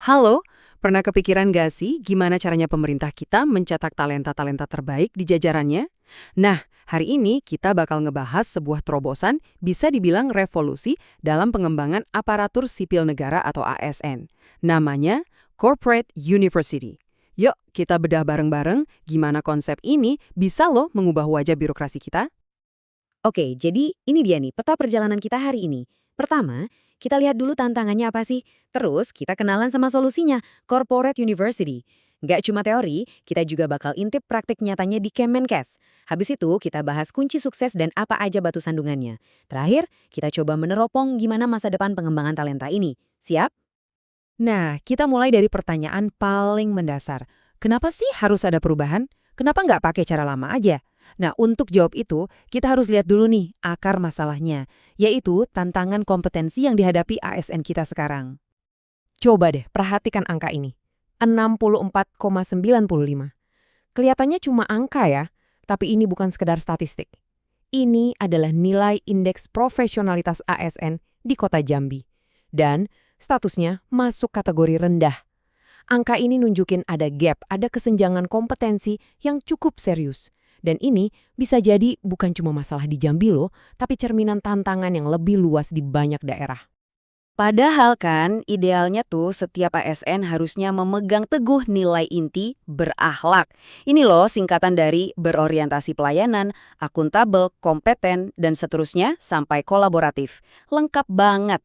Halo, pernah kepikiran gak sih gimana caranya pemerintah kita mencetak talenta-talenta terbaik di jajarannya? Nah, hari ini kita bakal ngebahas sebuah terobosan bisa dibilang revolusi dalam pengembangan aparatur sipil negara atau ASN. Namanya Corporate University. Yuk, kita bedah bareng-bareng gimana konsep ini bisa loh mengubah wajah birokrasi kita. Oke, jadi ini dia nih peta perjalanan kita hari ini. Pertama, kita lihat dulu tantangannya apa sih. Terus kita kenalan sama solusinya, Corporate University. Nggak cuma teori, kita juga bakal intip praktik nyatanya di Kemenkes. Habis itu, kita bahas kunci sukses dan apa aja batu sandungannya. Terakhir, kita coba meneropong gimana masa depan pengembangan talenta ini. Siap? Nah, kita mulai dari pertanyaan paling mendasar. Kenapa sih harus ada perubahan? Kenapa nggak pakai cara lama aja? Nah, untuk jawab itu, kita harus lihat dulu nih akar masalahnya, yaitu tantangan kompetensi yang dihadapi ASN kita sekarang. Coba deh perhatikan angka ini, 64,95. Kelihatannya cuma angka ya, tapi ini bukan sekedar statistik. Ini adalah nilai indeks profesionalitas ASN di kota Jambi. Dan statusnya masuk kategori rendah. Angka ini nunjukin ada gap, ada kesenjangan kompetensi yang cukup serius. Dan ini bisa jadi bukan cuma masalah di Jambi loh, tapi cerminan tantangan yang lebih luas di banyak daerah. Padahal kan idealnya tuh setiap ASN harusnya memegang teguh nilai inti berakhlak. Ini loh singkatan dari berorientasi pelayanan, akuntabel, kompeten, dan seterusnya sampai kolaboratif. Lengkap banget.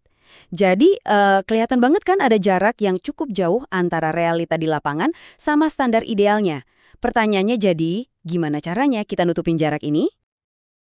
Jadi kelihatan banget kan ada jarak yang cukup jauh antara realita di lapangan sama standar idealnya. Pertanyaannya jadi, gimana caranya kita nutupin jarak ini?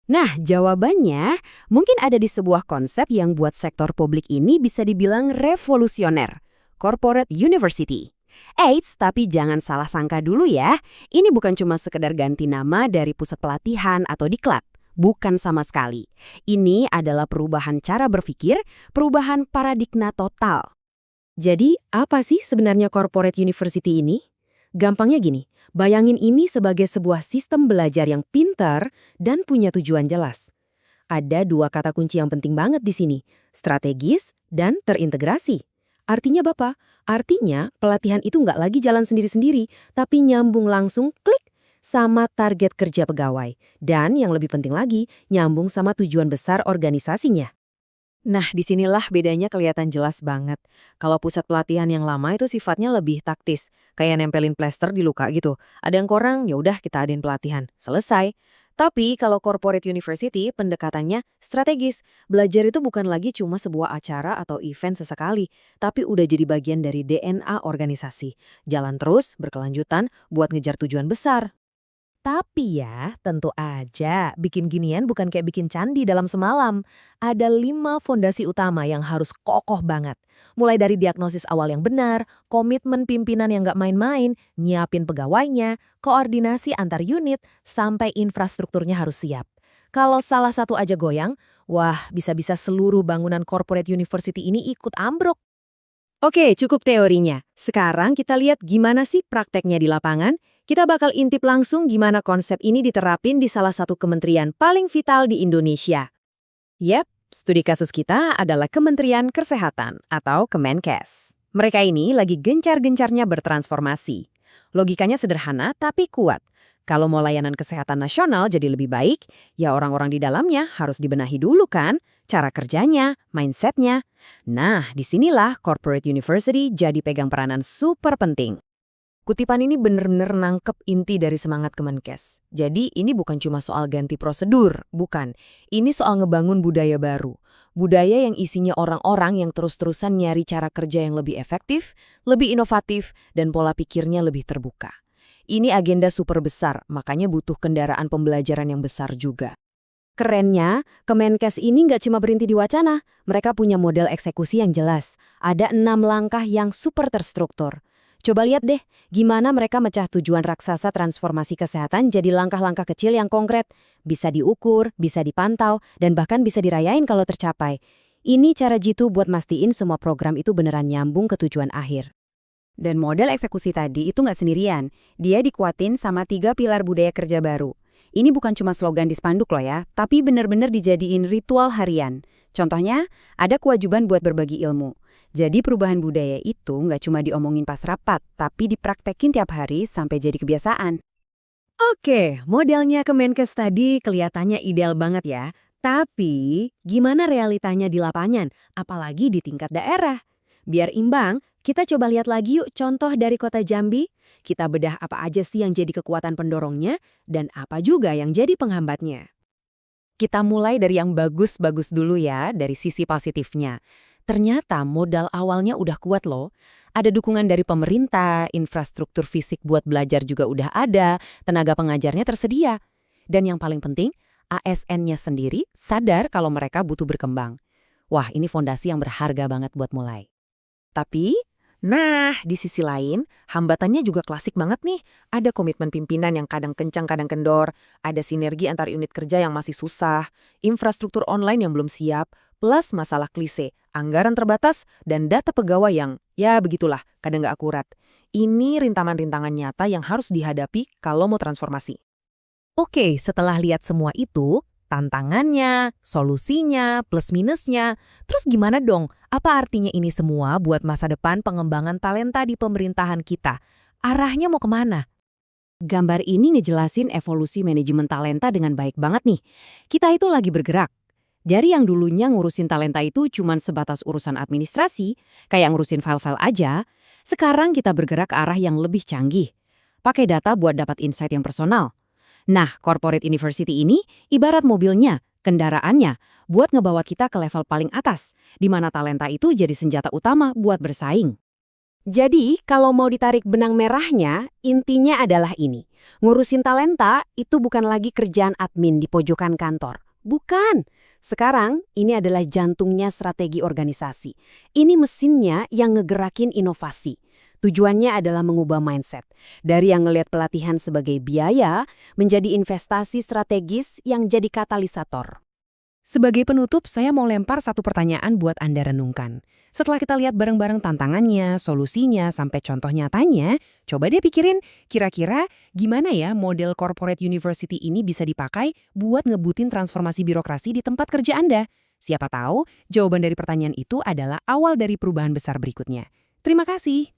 Nah, jawabannya mungkin ada di sebuah konsep yang buat sektor publik ini bisa dibilang revolusioner. Corporate University. Eits, tapi jangan salah sangka dulu ya. Ini bukan cuma sekedar ganti nama dari pusat pelatihan atau diklat. Bukan sama sekali. Ini adalah perubahan cara berpikir, perubahan paradigma total. Jadi, apa sih sebenarnya Corporate University ini? Gampangnya gini, bayangin ini sebagai sebuah sistem belajar yang pintar dan punya tujuan jelas. Ada dua kata kunci yang penting banget di sini, strategis dan terintegrasi. Artinya Bapak, artinya pelatihan itu nggak lagi jalan sendiri-sendiri, tapi nyambung langsung klik sama target kerja pegawai. Dan yang lebih penting lagi, nyambung sama tujuan besar organisasinya. Nah, disinilah bedanya kelihatan jelas banget. Kalau pusat pelatihan yang lama itu sifatnya lebih taktis, kayak nempelin plester di luka gitu. Ada yang kurang, ya udah kita adain pelatihan. Selesai. Tapi kalau corporate university, pendekatannya strategis. Belajar itu bukan lagi cuma sebuah acara atau event sesekali, tapi udah jadi bagian dari DNA organisasi. Jalan terus, berkelanjutan, buat ngejar tujuan besar. Tapi ya, tentu aja bikin ginian bukan kayak bikin candi dalam semalam. Ada 5 fondasi utama yang harus kokoh banget. Mulai dari diagnosis awal yang benar, komitmen pimpinan yang nggak main-main, nyiapin pegawainya, koordinasi antar unit, sampai infrastrukturnya harus siap. Kalau salah satu aja goyang, wah bisa-bisa seluruh bangunan corporate university ini ikut ambruk. Oke, cukup teorinya. Sekarang kita lihat gimana sih prakteknya di lapangan. Kita bakal intip langsung gimana konsep ini diterapin di salah satu kementerian paling vital di Indonesia. Yap, studi kasus kita adalah Kementerian Kesehatan atau Kemenkes. Mereka ini lagi gencar-gencarnya bertransformasi. Logikanya sederhana tapi kuat. Kalau mau layanan kesehatan nasional jadi lebih baik, ya orang-orang di dalamnya harus dibenahi dulu kan, cara kerjanya, mindsetnya. Nah, disinilah Corporate University jadi pegang peranan super penting. Kutipan ini bener-bener nangkep inti dari semangat Kemenkes. Jadi ini bukan cuma soal ganti prosedur, bukan. Ini soal ngebangun budaya baru. Budaya yang isinya orang-orang yang terus-terusan nyari cara kerja yang lebih efektif, lebih inovatif, dan pola pikirnya lebih terbuka. Ini agenda super besar, makanya butuh kendaraan pembelajaran yang besar juga. Kerennya, Kemenkes ini nggak cuma berhenti di wacana, mereka punya model eksekusi yang jelas. Ada 6 langkah yang super terstruktur. Coba lihat deh, gimana mereka mecah tujuan raksasa transformasi kesehatan jadi langkah-langkah kecil yang konkret. Bisa diukur, bisa dipantau, dan bahkan bisa dirayain kalau tercapai. Ini cara Jitu buat mastiin semua program itu beneran nyambung ke tujuan akhir. Dan model eksekusi tadi itu nggak sendirian. Dia dikuatin sama 3 pilar budaya kerja baru. Ini bukan cuma slogan di spanduk loh ya, tapi bener-bener dijadiin ritual harian. Contohnya, ada kewajiban buat berbagi ilmu. Jadi perubahan budaya itu nggak cuma diomongin pas rapat, tapi dipraktekin tiap hari sampai jadi kebiasaan. Oke, modelnya Kemenkes tadi kelihatannya ideal banget ya. Tapi, gimana realitanya di lapangan, apalagi di tingkat daerah? Biar imbang, kita coba lihat lagi yuk contoh dari kota Jambi. Kita bedah apa aja sih yang jadi kekuatan pendorongnya, dan apa juga yang jadi penghambatnya. Kita mulai dari yang bagus-bagus dulu ya, dari sisi positifnya. Ternyata modal awalnya udah kuat loh. Ada dukungan dari pemerintah, infrastruktur fisik buat belajar juga udah ada, tenaga pengajarnya tersedia. Dan yang paling penting, ASN-nya sendiri sadar kalau mereka butuh berkembang. Wah, ini fondasi yang berharga banget buat mulai. Tapi, di sisi lain, hambatannya juga klasik banget nih. Ada komitmen pimpinan yang kadang kencang, kadang kendor, ada sinergi antar unit kerja yang masih susah, infrastruktur online yang belum siap, plus masalah klise, anggaran terbatas, dan data pegawai yang, ya begitulah, kadang nggak akurat. Ini rintangan-rintangan nyata yang harus dihadapi kalau mau transformasi. Oke, setelah lihat semua itu, tantangannya, solusinya, plus minusnya, terus gimana dong? Apa artinya ini semua buat masa depan pengembangan talenta di pemerintahan kita? Arahnya mau kemana? Gambar ini ngejelasin evolusi manajemen talenta dengan baik banget nih. Kita itu lagi bergerak. Dari yang dulunya ngurusin talenta itu cuma sebatas urusan administrasi, kayak ngurusin file-file aja, sekarang kita bergerak ke arah yang lebih canggih. Pakai data buat dapat insight yang personal. Nah, corporate university ini ibarat mobilnya, kendaraannya, buat ngebawa kita ke level paling atas, di mana talenta itu jadi senjata utama buat bersaing. Jadi, kalau mau ditarik benang merahnya, intinya adalah ini. Ngurusin talenta itu bukan lagi kerjaan admin di pojokan kantor. Bukan. Sekarang, ini adalah jantungnya strategi organisasi. Ini mesinnya yang ngegerakin inovasi. Tujuannya adalah mengubah mindset. Dari yang ngelihat pelatihan sebagai biaya, menjadi investasi strategis yang jadi katalisator. Sebagai penutup, saya mau lempar satu pertanyaan buat Anda renungkan. Setelah kita lihat bareng-bareng tantangannya, solusinya, sampai contoh nyatanya, coba deh pikirin, kira-kira gimana ya model corporate university ini bisa dipakai buat ngebutin transformasi birokrasi di tempat kerja Anda? Siapa tahu, jawaban dari pertanyaan itu adalah awal dari perubahan besar berikutnya. Terima kasih.